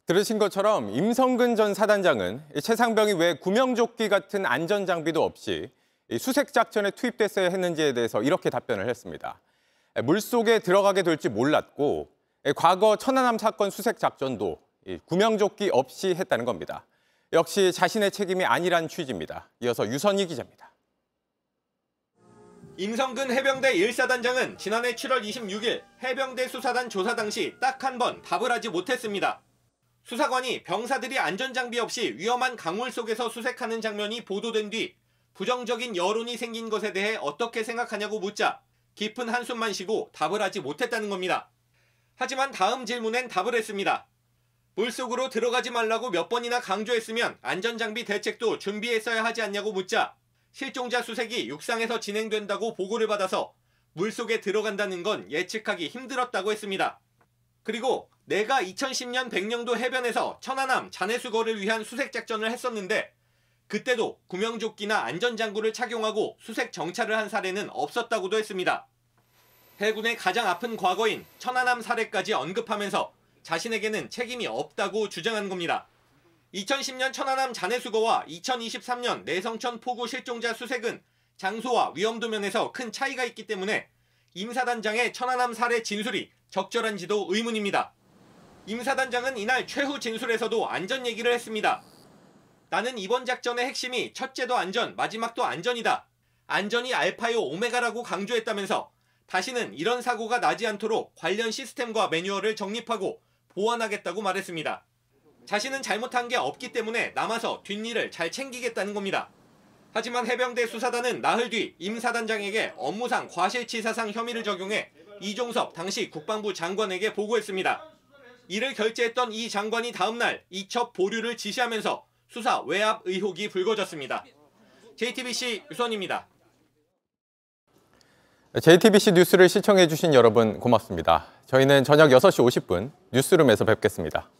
들으신 것처럼 임성근 전 사단장은 최상병이 왜 구명조끼 같은 안전장비도 없이 수색 작전에 투입됐어야 했는지에 대해서 이렇게 답변을 했습니다. 물속에 들어가게 될지 몰랐고 과거 천안함 사건 수색 작전도 구명조끼 없이 했다는 겁니다. 역시 자신의 책임이 아니란 취지입니다. 이어서 유선희 기자입니다. 임성근 해병대 1사단장은 지난해 7월 26일 해병대 수사단 조사 당시 딱 한 번 답을 하지 못했습니다. 수사관이 병사들이 안전장비 없이 위험한 강물 속에서 수색하는 장면이 보도된 뒤 부정적인 여론이 생긴 것에 대해 어떻게 생각하냐고 묻자 깊은 한숨만 쉬고 답을 하지 못했다는 겁니다. 하지만 다음 질문엔 답을 했습니다. 물속으로 들어가지 말라고 몇 번이나 강조했으면 안전장비 대책도 준비했어야 하지 않냐고 묻자 실종자 수색이 육상에서 진행된다고 보고를 받아서 물속에 들어간다는 건 예측하기 힘들었다고 했습니다. 그리고 내가 2010년 백령도 해변에서 천안함 잔해수거를 위한 수색 작전을 했었는데 그때도 구명조끼나 안전장구를 착용하고 수색 정찰을 한 사례는 없었다고도 했습니다. 해군의 가장 아픈 과거인 천안함 사례까지 언급하면서 자신에게는 책임이 없다고 주장한 겁니다. 2010년 천안함 잔해수거와 2023년 내성천 포구 실종자 수색은 장소와 위험도 면에서 큰 차이가 있기 때문에 임 사단장의 천안함 사례 진술이 적절한지도 의문입니다. 임 사단장은 이날 최후 진술에서도 안전 얘기를 했습니다. 나는 이번 작전의 핵심이 첫째도 안전, 마지막도 안전이다. 안전이 알파요 오메가라고 강조했다면서 다시는 이런 사고가 나지 않도록 관련 시스템과 매뉴얼을 정립하고 보완하겠다고 말했습니다. 자신은 잘못한 게 없기 때문에 남아서 뒷일을 잘 챙기겠다는 겁니다. 하지만 해병대 수사단은 나흘 뒤 임 사단장에게 업무상 과실치사상 혐의를 적용해 이종섭 당시 국방부 장관에게 보고했습니다. 이를 결재했던 이 장관이 다음 날 이첩 보류를 지시하면서 수사 외압 의혹이 불거졌습니다. JTBC 유선입니다. JTBC 뉴스를 시청해 주신 여러분 고맙습니다. 저희는 저녁 6시 50분 뉴스룸에서 뵙겠습니다.